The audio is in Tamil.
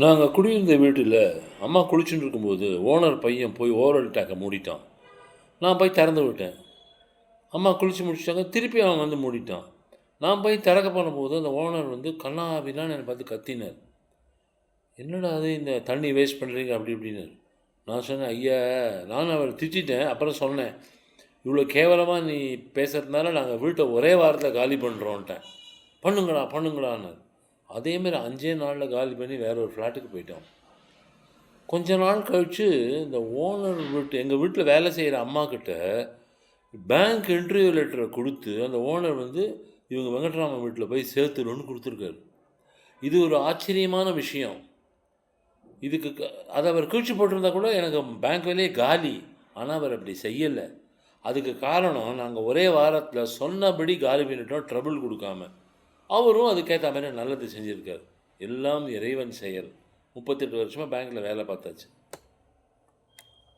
நாங்கள் குடியிருந்த வீட்டில் அம்மா குளிச்சுட்டு இருக்கும்போது ஓனர் பையன் போய் ஓரல் டேக்கை மூடிட்டான். நான் போய் திறந்து விட்டேன். அம்மா குளித்து முடிச்சிட்டாங்க. திருப்பி அவன் வந்து மூடிட்டான். நான் போய் திறக்க பண்ணும்போது அந்த ஓனர் வந்து கண்ணா அப்படின்னான்னு என்னை பார்த்து கத்தினார். என்னடா அது இந்த தண்ணி வேஸ்ட் பண்ணுறீங்க அப்படி இப்படின்னாரு. நான் சொன்னேன், ஐயா நானும் அவரை திட்டிட்டேன். அப்புறம் சொன்னேன், இவ்வளோ கேவலமாக நீ பேசுகிறதுனால நாங்கள் வீட்டை ஒரே வாரத்தில் காலி பண்ணுறோன்ட்டேன். பண்ணுங்கடா பண்ணுங்கடான்னார். அதேமாரி 5 நாளில் காலி பண்ணி வேற ஒரு ஃப்ளாட்டுக்கு போயிட்டோம். கொஞ்ச நாள் கழித்து இந்த ஓனர் எங்கள் வீட்டில் வேலை செய்கிற அம்மாக்கிட்ட பேங்க் இன்டர்வியூ லெட்டரை கொடுத்து அந்த ஓனர் வந்து இவங்க வெங்கட்ராமன் வீட்டில் போய் சேர்த்துருன்னு கொடுத்துருக்காரு. இது ஒரு ஆச்சரியமான விஷயம். இதுக்கு அதை அவர் கீழ்ச்சி போட்டிருந்தா கூட எனக்கு பேங்க் வேலையே காலி. ஆனால் அவர் அப்படி செய்யலை. அதுக்கு காரணம் நாங்கள் ஒரே வாரத்தில் சொன்னபடி காலி பண்ணிட்டோம், ட்ரபிள் கொடுக்காம. அவரும் அதுக்கேற்ற மாதிரி நல்லது செஞ்சுருக்கார். எல்லாம் இறைவன் செயல். 38 வருஷமாக பேங்க்கில் வேலை பார்த்தாச்சு.